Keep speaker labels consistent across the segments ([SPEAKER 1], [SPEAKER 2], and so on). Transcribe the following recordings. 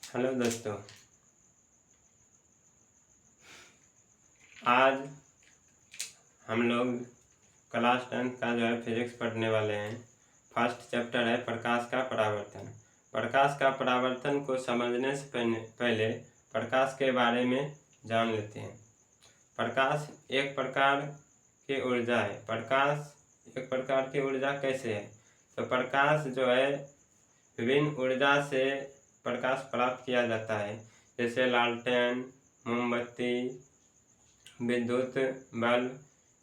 [SPEAKER 1] Hello दोस्तों। आज हम लोग क्लास 10 का जो है फिजिक्स पढ़ने वाले हैं। फर्स्ट चैप्टर है प्रकाश का परावर्तन। प्रकाश का परावर्तन को समझने से पहले प्रकाश के बारे में जान लेते हैं। प्रकाश एक प्रकार की ऊर्जा है। प्रकाश एक प्रकार की ऊर्जा कैसे है? तो प्रकाश जो है विभिन्न ऊर्जा से प्रकाश प्राप्त किया जाता है, जैसे लालटेन, मोमबत्ती, विद्युत बल्ब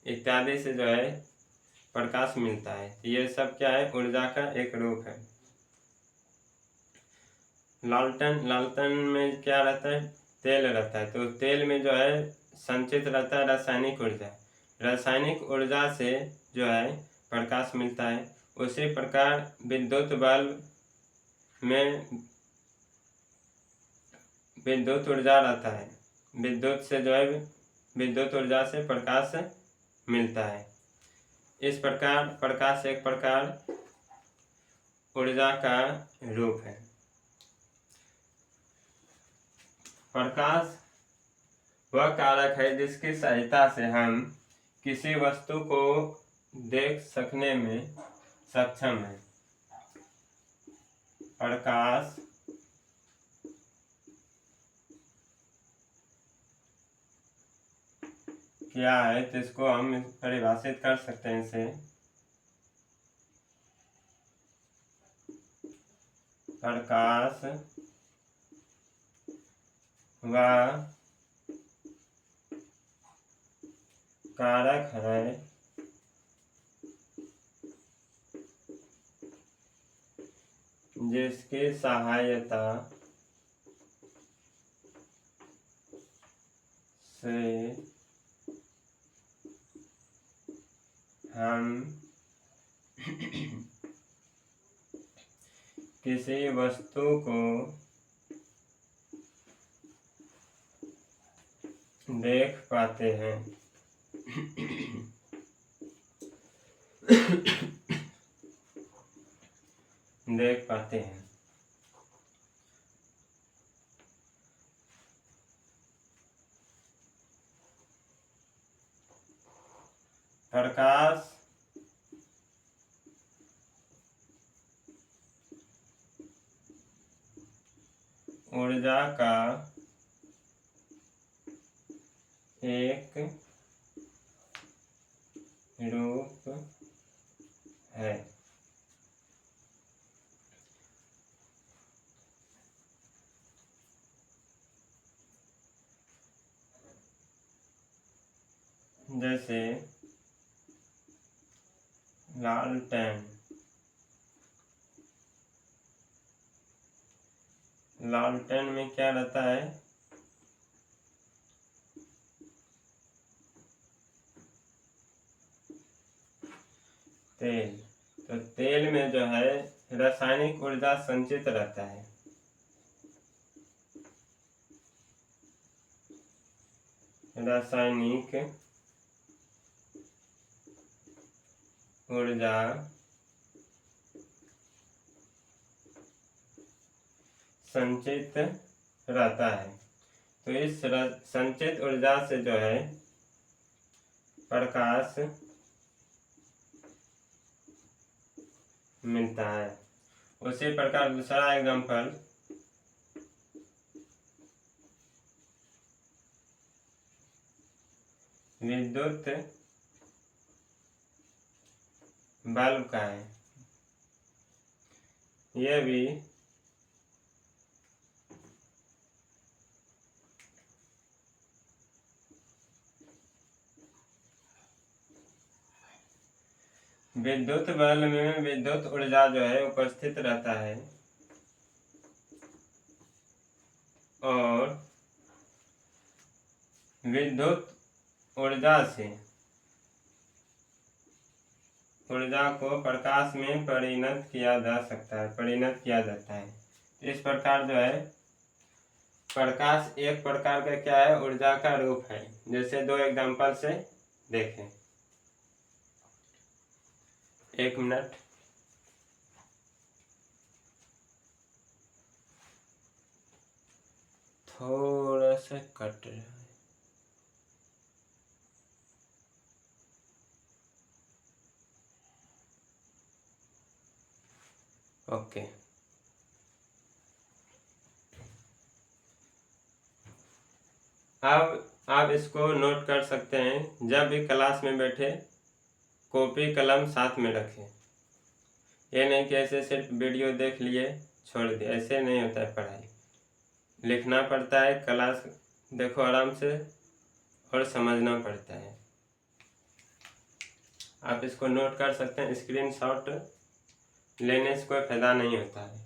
[SPEAKER 1] इत्यादि से जो है प्रकाश मिलता है। ये सब क्या है? ऊर्जा का एक रूप है। लालटेन में क्या रहता है? तेल रहता है। तो तेल में जो है संचित रहता है रासायनिक ऊर्जा। रासायनिक ऊर्जा से जो है प्रकाश मिलता है। उसी प्रकार विद्युत बल्ब में विद्युत ऊर्जा रहता है। विद्युत ऊर्जा से प्रकाश मिलता है। इस प्रकार प्रकाश एक प्रकार ऊर्जा का रूप है। प्रकाश वह कारक है जिसकी सहायता से हम किसी वस्तु को देख सकने में सक्षम हैं। प्रकाश क्या है? तो इसको हम परिभाषित कर सकते हैं इसे। प्रकाश वह कारक है जिसकी सहायता से हम किसी वस्तु को देख पाते हैं। देख पाते हैं। प्रकाश ऊर्जा का एक रूप है। जैसे लालटेन में क्या रहता है? तेल। तो तेल में जो है रासायनिक ऊर्जा संचित रहता है। रासायनिक ऊर्जा संचित रहता है। तो इस संचित ऊर्जा से जो है प्रकाश मिलता है। उसी प्रकार दूसरा एग्जाम्पल, विद्युत बल्ब का है। यह भी विद्युत बल्ब में विद्युत ऊर्जा जो है उपस्थित रहता है और विद्युत ऊर्जा से ऊर्जा को प्रकाश में परिणत किया जाता है। इस प्रकार जो है प्रकाश एक प्रकार का क्या है? ऊर्जा का रूप है। जैसे दो एग्जांपल से देखें। एक मिनट। थोड़ा सा कट रहा है। ओके, अब आप इसको नोट कर सकते हैं, जब भी क्लास में बैठे कॉपी कलम साथ में रखें। ये नहीं कि ऐसे सिर्फ वीडियो देख लिए छोड़ दिए, ऐसे नहीं होता है पढ़ाई। लिखना पड़ता है, क्लास देखो आराम से और समझना पड़ता है। आप इसको नोट कर सकते हैं, स्क्रीनशॉट लेने से कोई फायदा नहीं होता है।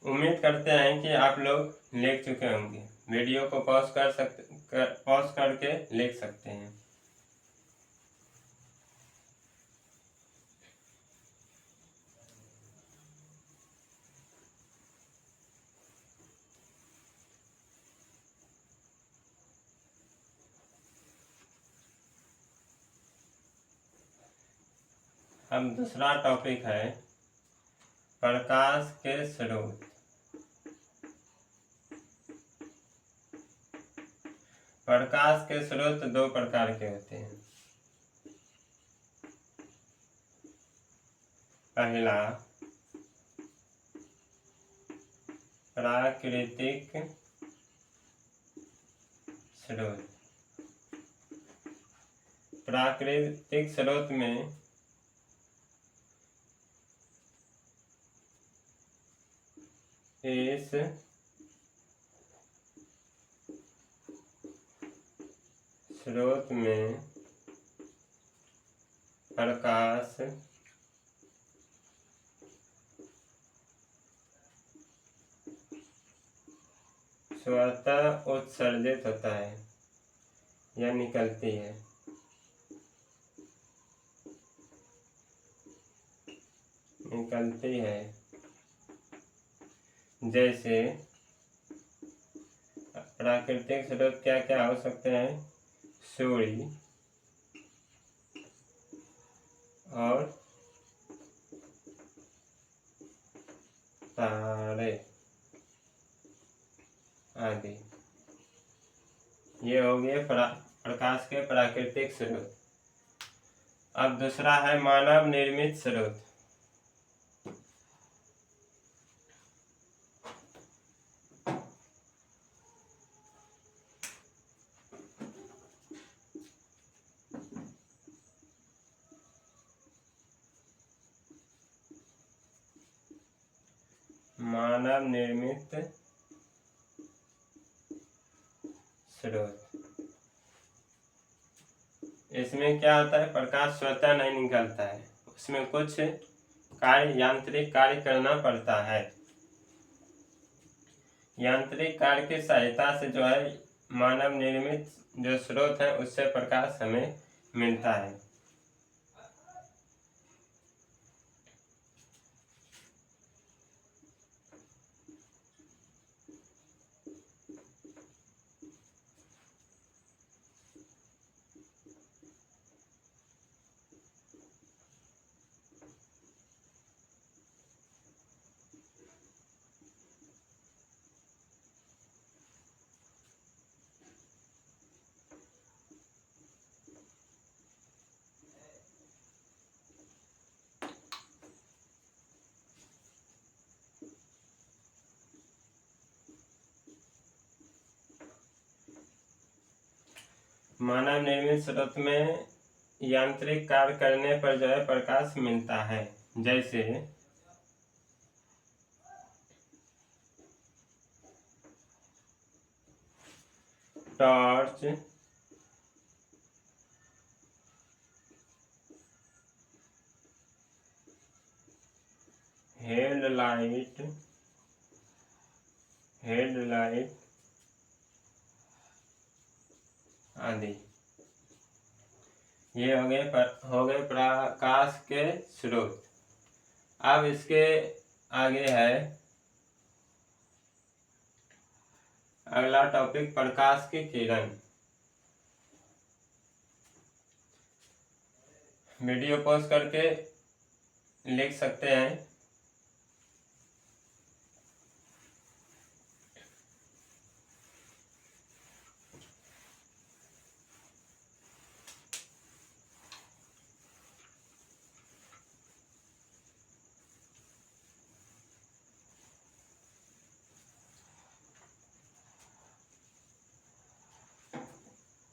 [SPEAKER 1] उम्मीद करते हैं कि आप लोग लिख चुके होंगे। वीडियो को पॉज करके लिख सकते हैं। अब दूसरा टॉपिक है प्रकाश के स्रोत। प्रकाश के स्रोत दो प्रकार के होते हैं। पहला प्राकृतिक स्रोत। प्राकृतिक स्रोत में इस स्रोत में प्रकाश स्वतः उत्सर्जित होता है या निकलती है। जैसे प्राकृतिक स्रोत क्या क्या हो सकते हैं? सूर्य और तारे आदि, ये हो गए प्रकाश के प्राकृतिक स्रोत। अब दूसरा है मानव निर्मित स्रोत। मानव निर्मित स्रोत, इसमें क्या होता है? प्रकाश स्वतः नहीं निकलता है, उसमें कुछ यांत्रिक कार्य करना पड़ता है। यांत्रिक कार्य की सहायता से जो है मानव निर्मित जो स्रोत है उससे प्रकाश हमें मिलता है। मानव निर्मित स्रोत में यांत्रिक कार्य करने पर जो है प्रकाश मिलता है। जैसे टॉर्च, हेडलाइट आदि, ये हो गए प्रकाश के स्रोत। अब इसके आगे है अगला टॉपिक प्रकाश की किरण। वीडियो पॉज करके लिख सकते हैं।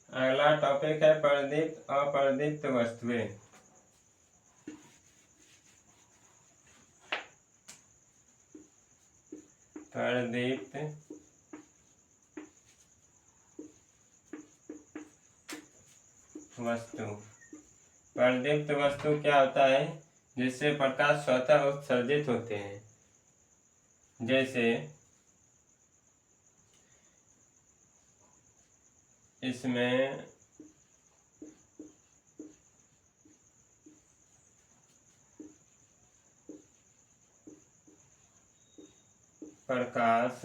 [SPEAKER 1] अगला टॉपिक है प्रदीप्त अप्रदीप्त वस्तुएं। प्रदीप्त वस्तु। प्रदीप्त वस्तु क्या होता है? जिससे प्रकाश स्वतः उत्सर्जित होते हैं। जैसे इसमें प्रकाश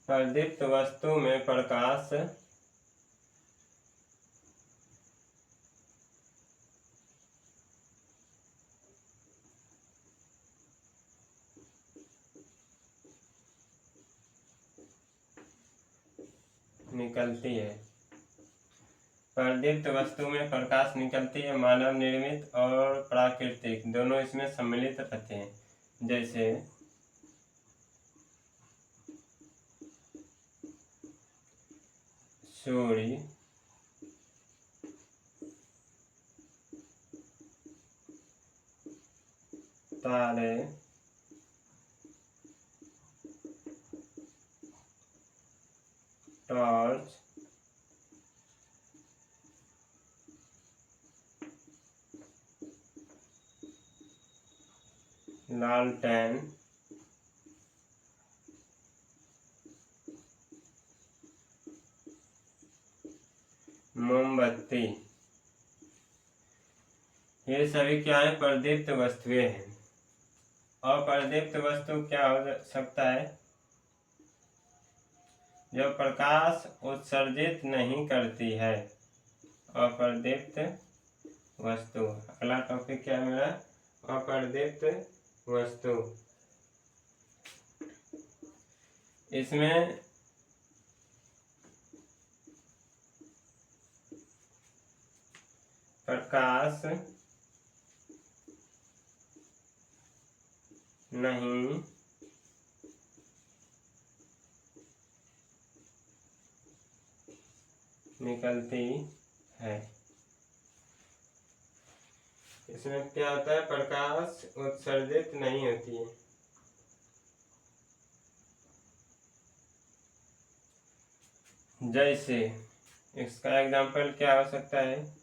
[SPEAKER 1] प्रदीप्त वस्तु में प्रकाश निकलती है। प्रदीप्त वस्तु में प्रकाश निकलती है। मानव निर्मित और प्राकृतिक दोनों इसमें सम्मिलित रहते हैं। जैसे सूर्य, तारे, टॉर्च, लालटेन, मोमबत्ती, ये सभी क्या है? प्रदीप्त वस्तुएं हैं। अप्रदीप्त वस्तु क्या हो सकता है? जो प्रकाश उत्सर्जित नहीं करती है। अप्रदीप्त वस्तु। अगला टॉपिक क्या है मेरा? अप्रदीप्त वस्तु। इसमें प्रकाश नहीं निकलती है। इसमें क्या होता है? प्रकाश उत्सर्जित नहीं होती है। जैसे इसका एग्जाम्पल क्या हो सकता है?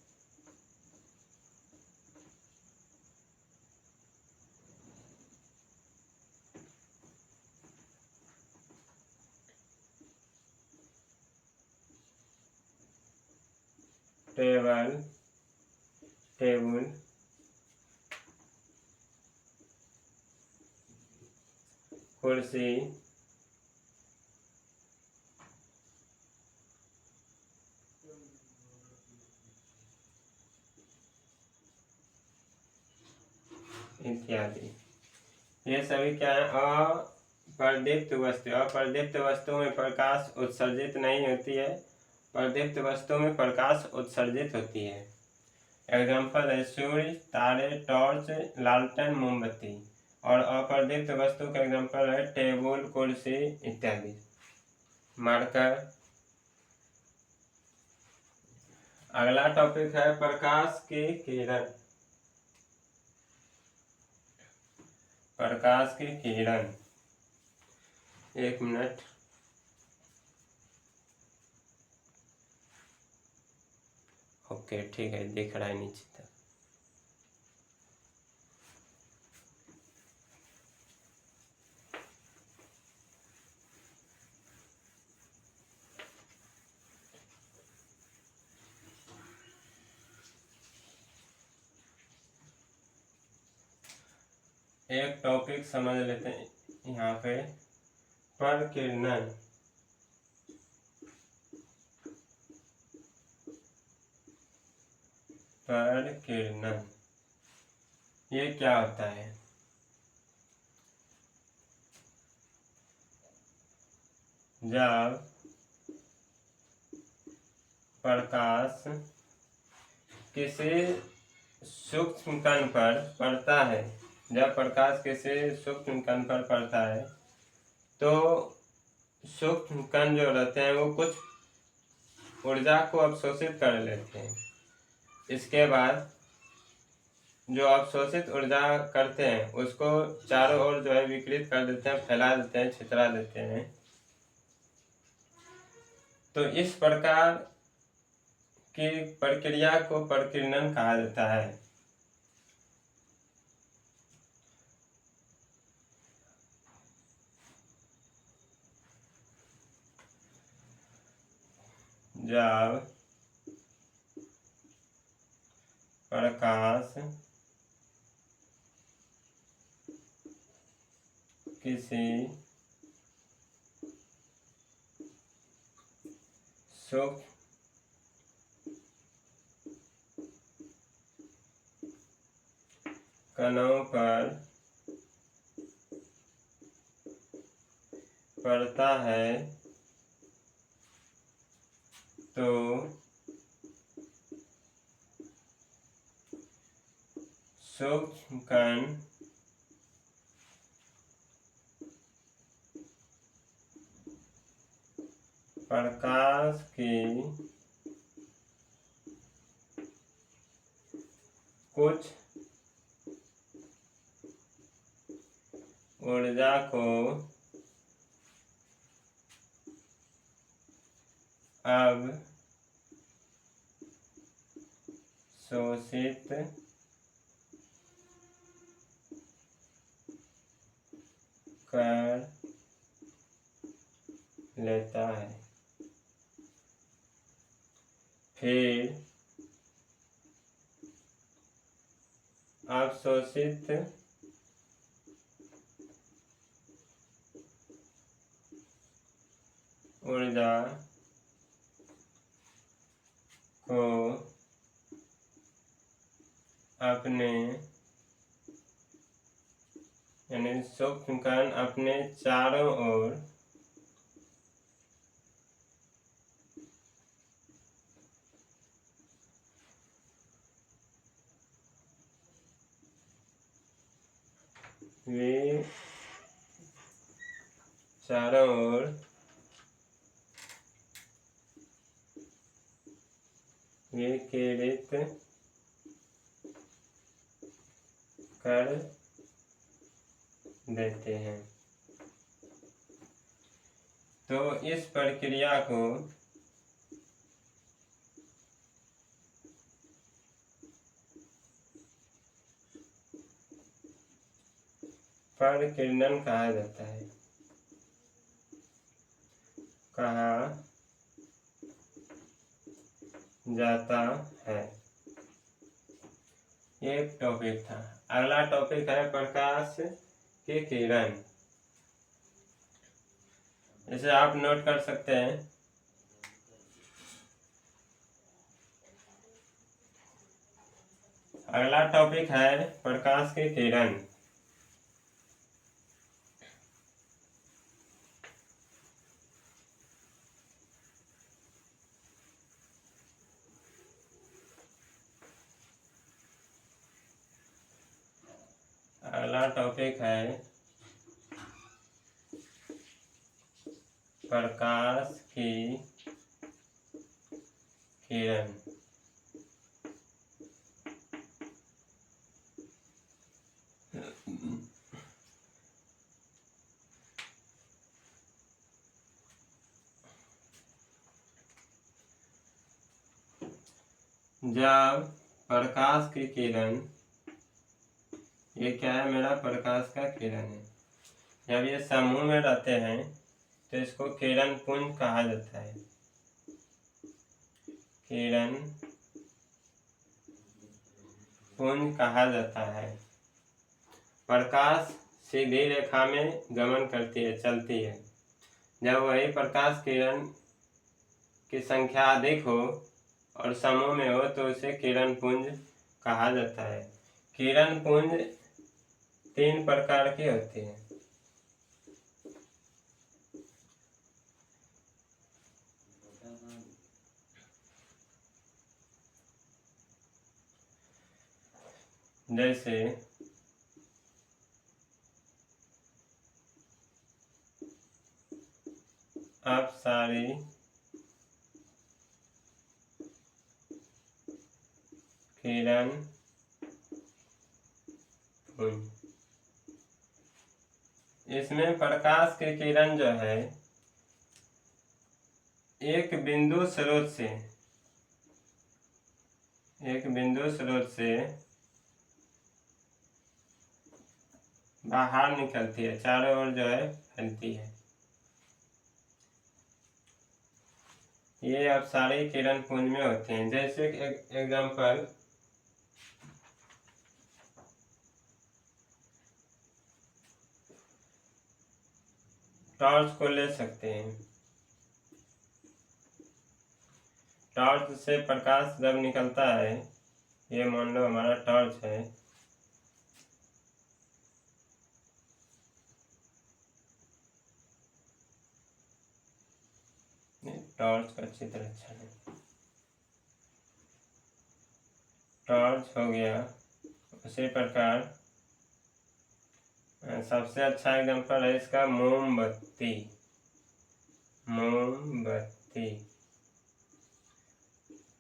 [SPEAKER 1] टेबल, कुर्सी, इत्यादि। ये सभी क्या है? अप्रदीप्त वस्तु। अप्रदीप्त वस्तु में प्रकाश उत्सर्जित नहीं होती है। प्रदीप्त वस्तु में प्रकाश उत्सर्जित होती है। एग्जाम्पल है सूर्य, तारे, टॉर्च, लालटेन, मोमबत्ती। और अप्रदीप्त वस्तु का एग्जाम्पल है टेबल, कुर्सी इत्यादि। मार्कर। अगला टॉपिक है प्रकाश की किरण। प्रकाश की किरण। एक मिनट। ओके, ठीक है, दिख रहा है नीचे तक। एक टॉपिक समझ लेते हैं यहाँ पे। परकिरणन। परकिरणन ये क्या होता है? जब प्रकाश किसी सूक्ष्म कण पर पड़ता है, जब प्रकाश किसी सूक्ष्म कण पर पड़ता है तो सूक्ष्म कण जो रहते हैं वो कुछ ऊर्जा को अवशोषित कर लेते हैं। इसके बाद जो अवशोषित ऊर्जा करते हैं उसको चारों ओर जो है विकृत कर देते हैं, फैला देते हैं, छितरा देते हैं। तो इस प्रकार की प्रक्रिया को परकिरणन कहा जाता है। जब प्रकाश किसी सूक्ष्म कणों पर पड़ता है तो सूक्ष्म कण प्रकाश की कुछ ऊर्जा को अब शोषित कर लेता है। फिर अवशोषित ऊर्जा को अपने यानी सूक्ष्म कण अपने चारों ओर वे चारों ओर विकिरित कर देते हैं। तो इस प्रक्रिया को परकिरणन कहा जाता है। कहा जाता है। एक टॉपिक था। अगला टॉपिक है प्रकाश की किरण। इसे आप नोट कर सकते हैं। अगला टॉपिक है प्रकाश की किरण। अगला टॉपिक है प्रकाश की किरण। जब प्रकाश की किरण, ये क्या है, मेरा प्रकाश का किरण है। जब ये समूह में रहते हैं तो इसको किरण पुंज कहा जाता है। किरण पुंज कहा जाता है। प्रकाश सीधी रेखा में गमन करती है, चलती है। जब वही प्रकाश किरण की संख्या अधिक हो और समूह में हो तो उसे किरण पुंज कहा जाता है। किरण पुंज 3 प्रकार की होती है। जैसे अपसारी किरण पुंज। इसमें प्रकाश की किरण जो है एक बिंदु स्रोत से बाहर निकलती है, चारों ओर जो है फैलती है। ये अपसारी किरण पुंज में होते हैं। जैसे एग्जाम्पल टॉर्च को ले सकते हैं। टॉर्च से प्रकाश जब निकलता है, ये मान लो हमारा टॉर्च है, टॉर्च का चित्र अच्छा है। टॉर्च हो गया। उसी प्रकार सबसे अच्छा एग्जाम्पल है इसका मोमबत्ती।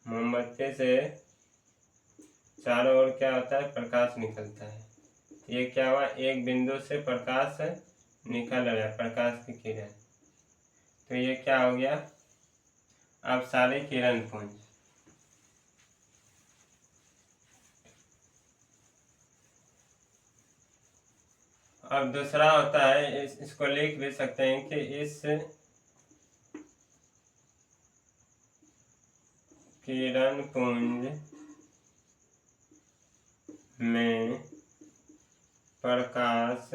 [SPEAKER 1] मोमबत्ती से चारों ओर क्या होता है, प्रकाश निकलता है। ये क्या हुआ, एक बिंदु से प्रकाश निकल रहा है, प्रकाश की किरण। तो ये क्या हो गया, अपसारी किरण पुंज। अब दूसरा होता है, इसको लिख भी सकते हैं कि इस किरण पुंज में प्रकाश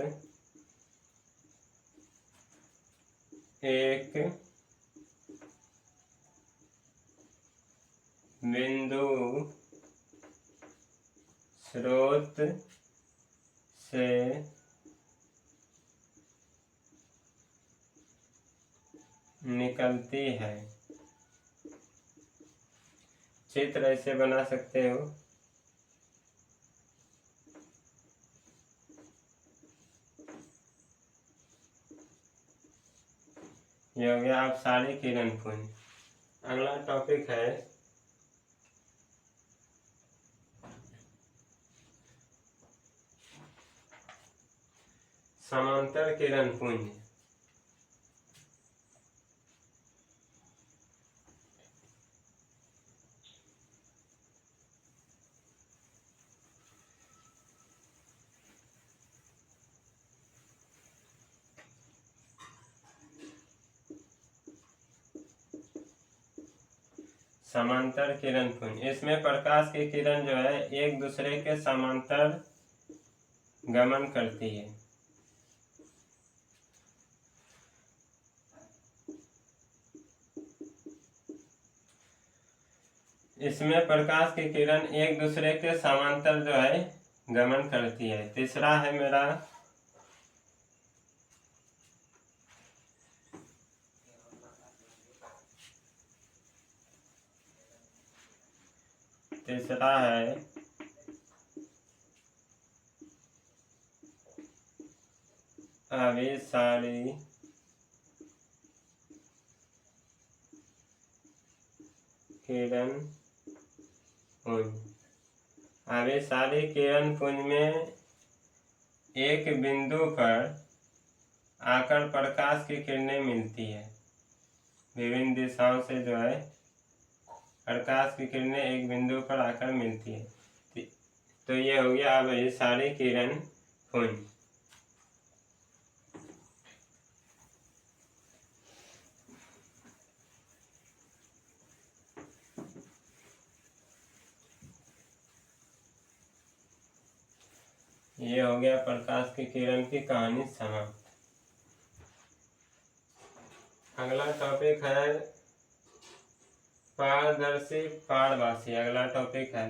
[SPEAKER 1] एक बिंदु स्रोत से निकलती है। चित्र ऐसे बना सकते हो। ये हो गया अपसारी किरण पुंज। अगला टॉपिक है समांतर किरण पुंज। समांतर किरण पुंज, इसमें प्रकाश की किरण जो है एक दूसरे के समांतर गमन करती है। इसमें प्रकाश की किरण एक दूसरे के समांतर जो है गमन करती है। तीसरा है मेरा अभिसारी किरण पुंज। अभिसारी किरण पुंज में एक बिंदु पर आकर प्रकाश की किरणें मिलती है। विभिन्न दिशाओं से जो है प्रकाश की किरणें एक बिंदु पर आकर मिलती है। तो ये हो गया अभिसारी किरण पुंज। ये हो गया प्रकाश की किरण की कहानी समाप्त। अगला टॉपिक है पारदर्शी पारभासी। अगला टॉपिक है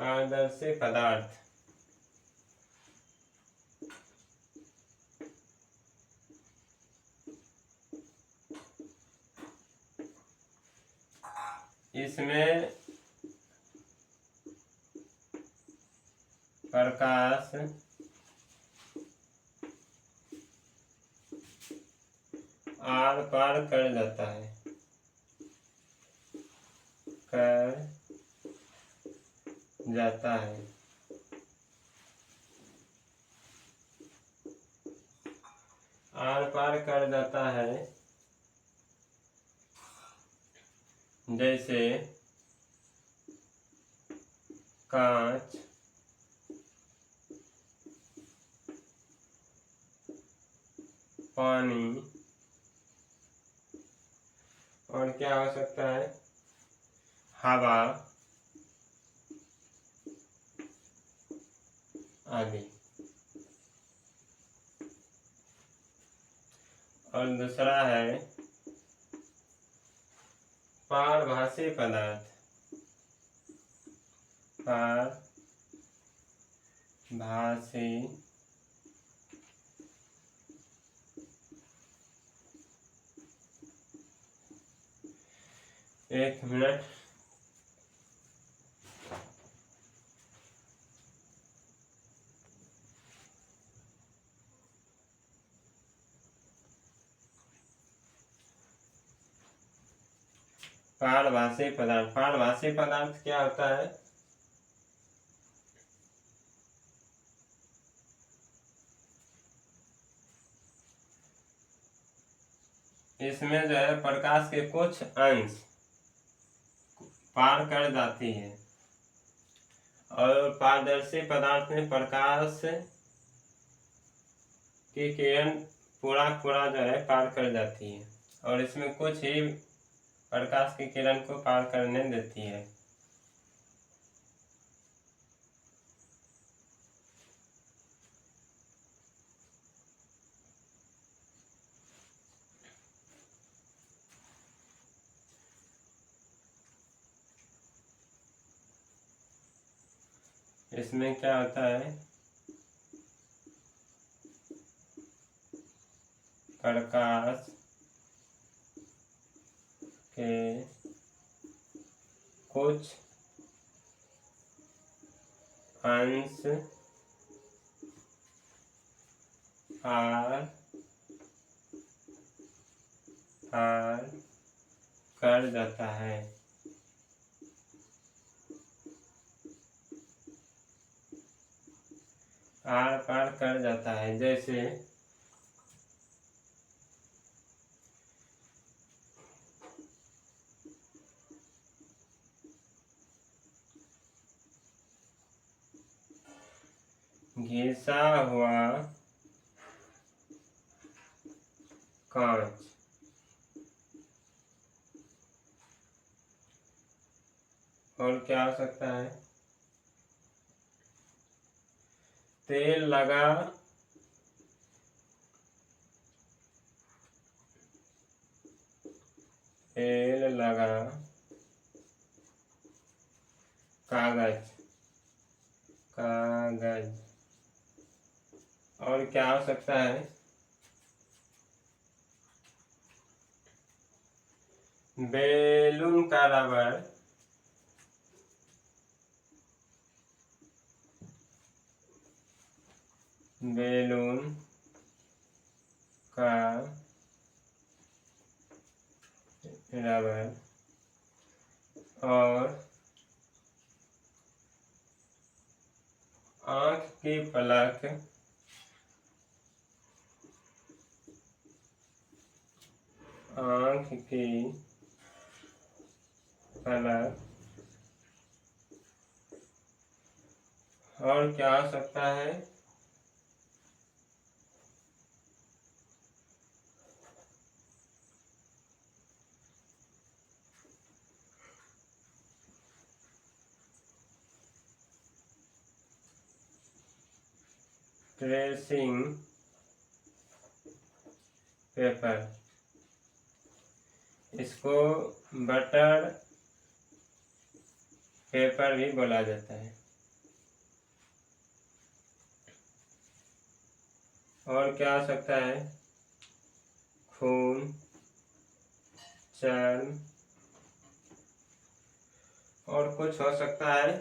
[SPEAKER 1] पारदर्शी पदार्थ। इसमें प्रकाश आर पार कर जाता है, आर पार कर जाता है। जैसे कांच, पानी, और क्या हो सकता है, हवा आदि। और दूसरा है पारभासी पदार्थ। पारभासी एक मिनट। पारभासी पदार्थ क्या होता है? इसमें जो है प्रकाश के कुछ अंश पार कर जाती है, और पारदर्शी पदार्थ में प्रकाश की किरण पूरा जो है पार कर जाती है, और इसमें कुछ ही प्रकाश की किरण को पार करने देती है। इसमें क्या होता है, प्रकाश के कुछ अंश पार कर जाता है। पार कर जाता है। जैसे घिसा हुआ कांच, और क्या हो सकता है, तेल लगा कागज, और क्या हो सकता है, बैलून का रबर, और आँख की पलक और क्या हो सकता है, ट्रेसिंग पेपर, इसको बटर पेपर भी बोला जाता है। और क्या हो सकता है? खून, चर्म, और कुछ हो सकता है?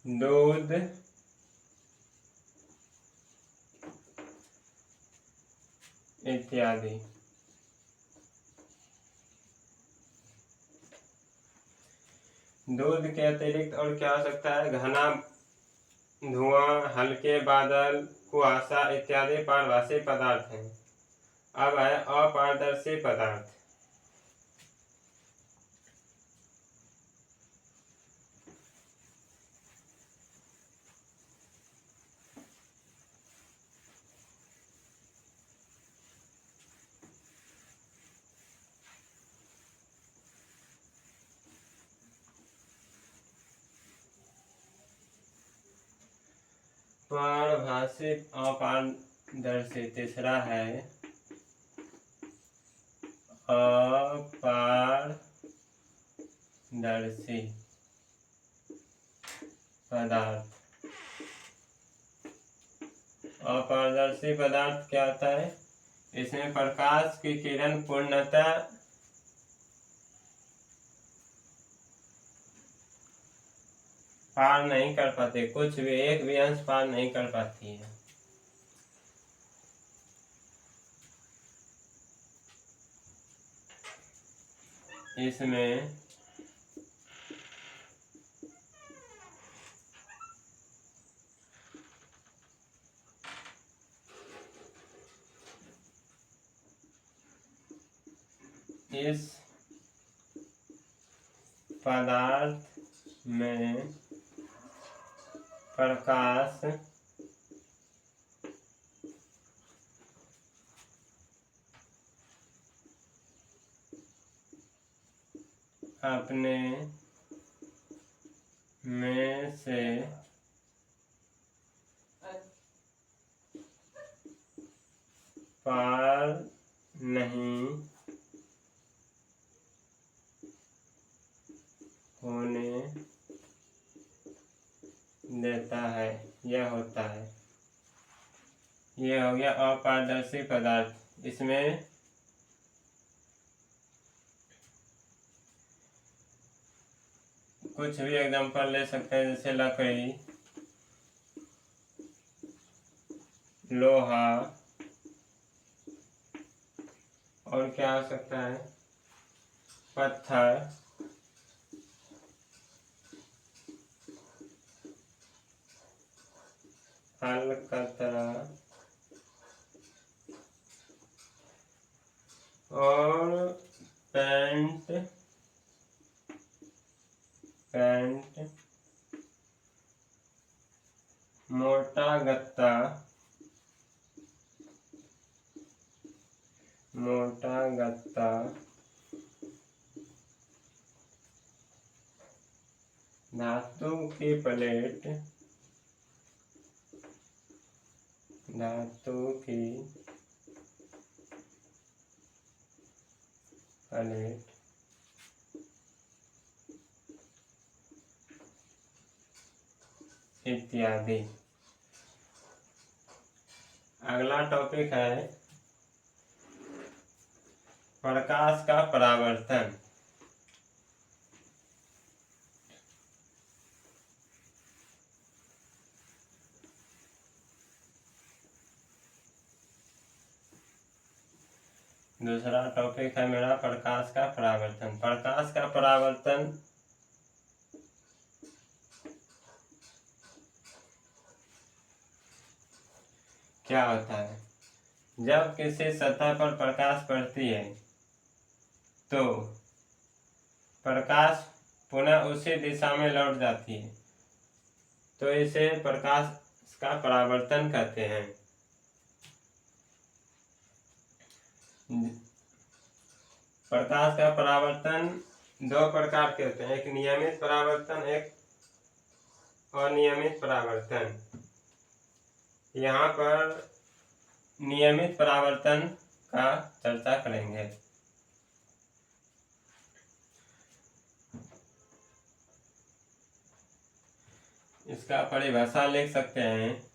[SPEAKER 1] दूध, इत्यादि। दूध के अतिरिक्त और क्या हो सकता है? घना धुआं, हल्के बादल, कुहासा इत्यादि पारभासी पदार्थ हैं। अब है अपारदर्शी पदार्थ। पारभासी अपारदर्शी। तीसरा है अपारदर्शी पदार्थ। अपारदर्शी पदार्थ क्या होता है? इसमें प्रकाश की किरण पूर्णतः पार नहीं कर पाते, कुछ भी एक भी अंश पार नहीं कर पाती है। इसमें इस पदार्थ में प्रकाश अपने में से पार नहीं होने देता है। यह होता है, यह हो गया अपारदर्शी पदार्थ। इसमें कुछ भी एग्जांपल ले सकते हैं, जैसे लकड़ी, लोहा, और क्या हो सकता है? पत्थर, अलकतरा, और पेंट, मोटा गत्ता, धातु की प्लेट, इत्यादि। अगला टॉपिक है प्रकाश का परावर्तन। दूसरा टॉपिक है मेरा प्रकाश का परावर्तन। प्रकाश का परावर्तन क्या होता है? जब किसी सतह पर प्रकाश पड़ती है तो प्रकाश पुनः उसी दिशा में लौट जाती है, तो इसे प्रकाश का परावर्तन कहते हैं। प्रकाश का परावर्तन दो प्रकार के होते हैं, एक नियमित परावर्तन, एक अनियमित परावर्तन। यहाँ पर नियमित परावर्तन का चर्चा करेंगे। इसका परिभाषा लिख सकते हैं,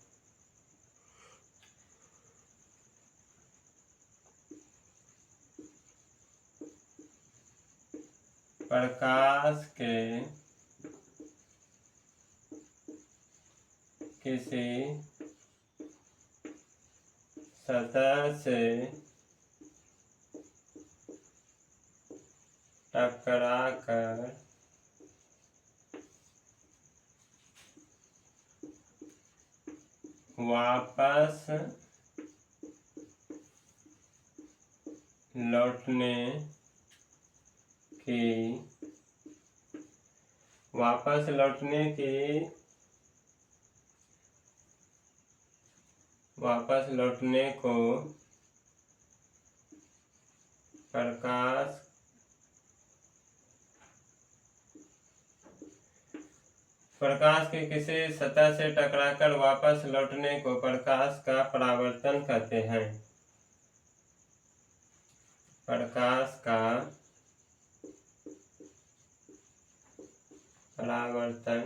[SPEAKER 1] प्रकाश के किसी सतह से टकराकर वापस लौटने को प्रकाश के किसी सतह से टकराकर वापस लौटने को प्रकाश का परावर्तन कहते हैं। प्रकाश का परावर्तन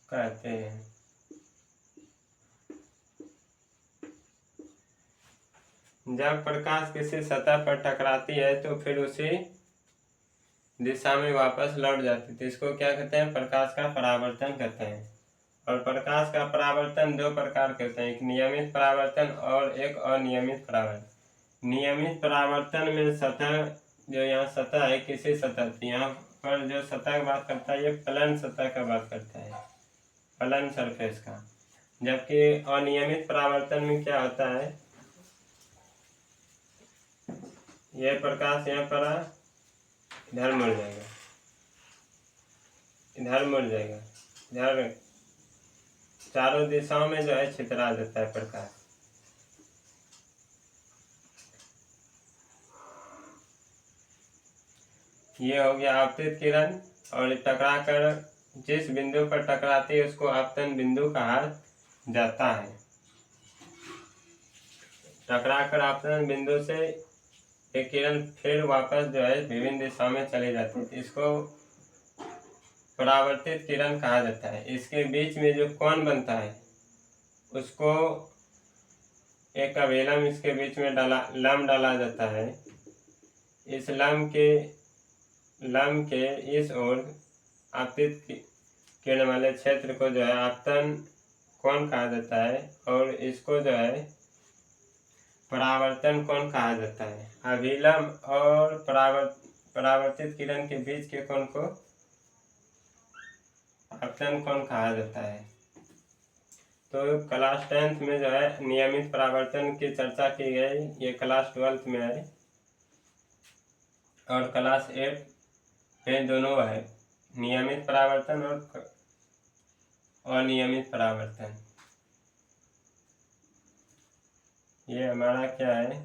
[SPEAKER 1] कहते हैं। जब प्रकाश किसी सतह पर टकराती है तो फिर उसी दिशा में वापस लौट जाती है, तो इसको क्या कहते हैं? प्रकाश का परावर्तन कहते हैं। और प्रकाश का परावर्तन दो प्रकार के होते हैं, एक नियमित परावर्तन और एक अनियमित परावर्तन। नियमित परावर्तन में सतह, जो यहाँ सतह है किसी सतह, यहाँ पर जो सतह की बात करता है ये प्लेन सतह का बात करता है, प्लेन सरफेस का। जबकि अनियमित परावर्तन में क्या होता है, यह प्रकाश यहाँ पर इधर मुड़ जाएगा, इधर मुड़ जाएगा, इधर चारों दिशाओं में जो है छितरा देता है प्रकाश। ये हो गया आपतित किरण। और टकरा कर जिस बिंदु पर टकराती है उसको आपतन बिंदु कहा जाता है। टकरा कर आपतन बिंदु से एक किरण फिर वापस जो है विभिन्न दिशाओं में चली जाती है, इसको परावर्तित किरण कहा जाता है। इसके बीच में जो कोण बनता है उसको एक अभिलंब इसके बीच में लंब डाला जाता है। इस लंब के इस ओर आपतित किरण वाले क्षेत्र को जो है आपतन कोण कहा जाता है और इसको जो है परावर्तन कोण कहा जाता है। अभिलंब और परावर्तित किरण के बीच के कोण को आपतन कोण कहा जाता है। तो क्लास 10th में जो है नियमित परावर्तन की चर्चा की गई, ये क्लास 12th में है और क्लास 8 में दोनों है, नियमित परावर्तन और अनियमित परावर्तन। ये हमारा क्या है,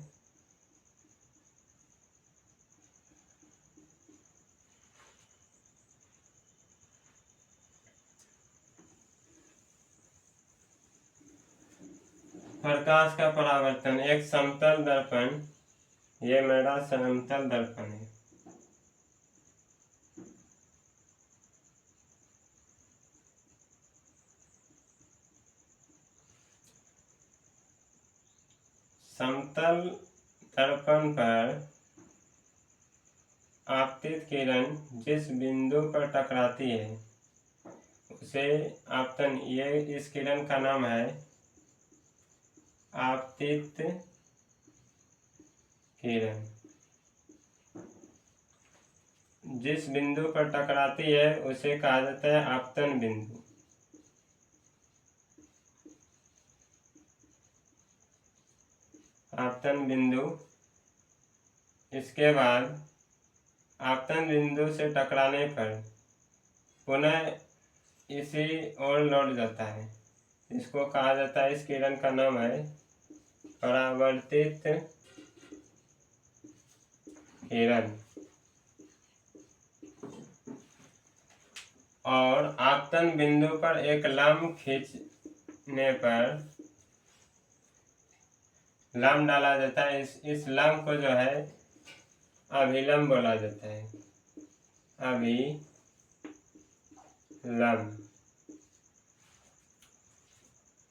[SPEAKER 1] प्रकाश का परावर्तन। एक समतल दर्पण, ये मेरा समतल दर्पण है। समतल दर्पण पर आपतित किरण जिस बिंदु पर टकराती है उसे आपतन, ये इस किरण का नाम है आपतित किरण। जिस बिंदु पर टकराती है उसे कहा जाता है आपतन बिंदु। आपतन बिंदु। इसके बाद आपतन बिंदु से टकराने पर पुनः इसी ओर लौट जाता है, इसको कहा जाता है, इस किरण का नाम है परावर्तित किरण और आपतन बिंदु पर एक लंब खींचने पर लंब डाला जाता है। इस लंब को जो है अभिलंब बोला जाता है। अभिलंब।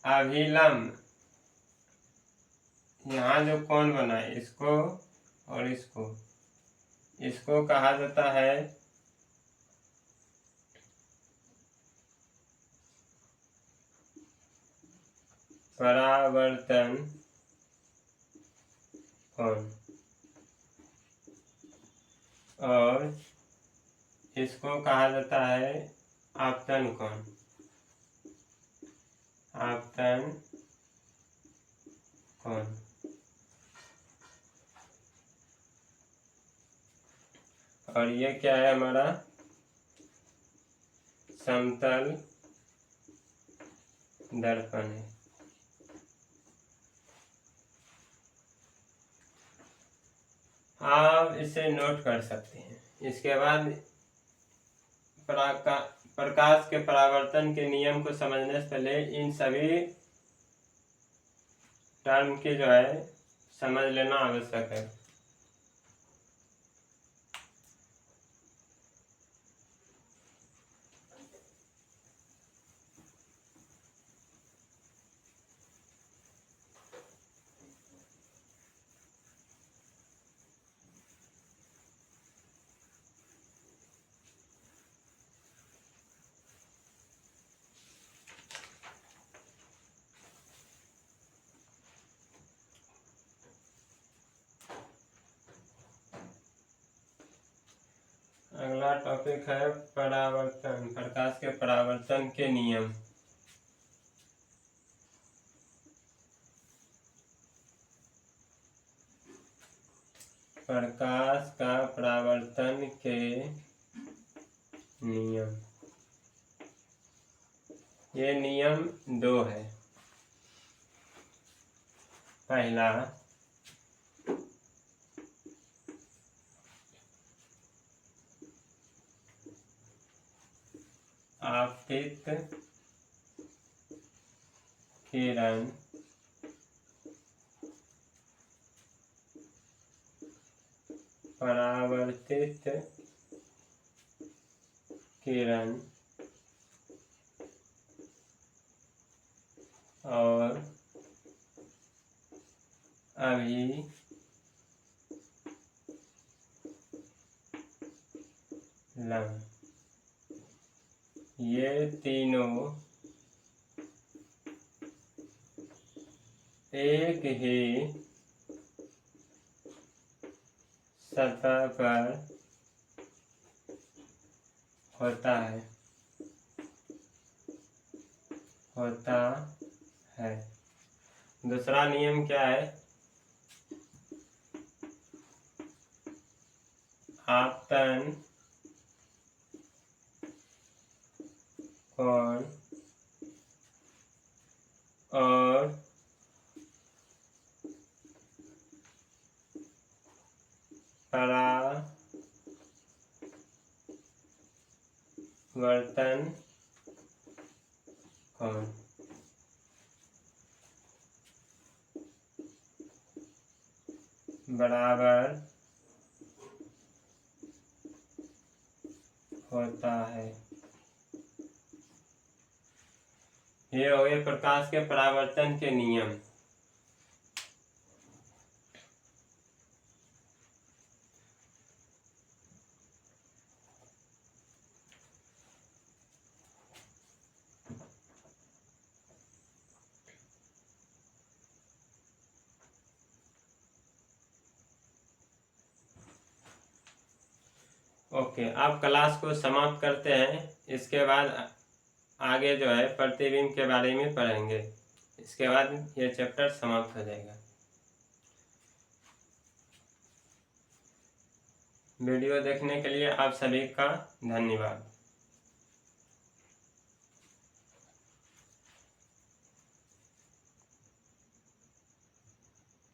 [SPEAKER 1] अभिलंब यहाँ जो कोण बना है इसको और इसको कहा जाता है परावर्तन कोण और इसको कहा जाता है आपतन कोण। आपतन कोण। और ये क्या है हमारा समतल दर्पण है। आप इसे नोट कर सकते हैं। इसके बाद प्रकाश के परावर्तन के नियम को समझने से पहले इन सभी टर्म के जो है समझ लेना आवश्यक है। अगला टॉपिक है परावर्तन। प्रकाश के परावर्तन के नियम। प्रकाश का परावर्तन के नियम। ये नियम दो है। पहला आपतित किरण परावर्तित किरण और अभिलंब, ये तीनों एक ही सतह पर होता है। दूसरा नियम क्या है? आपतन कोण और परावर्तन कोण बराबर होता है। ये हो गए प्रकाश के परावर्तन के नियम। ओके, अब क्लास को समाप्त करते हैं। इसके बाद आगे जो है प्रतिबिंब के बारे में पढ़ेंगे। इसके बाद ये चैप्टर समाप्त हो जाएगा। वीडियो देखने के लिए आप सभी का धन्यवाद।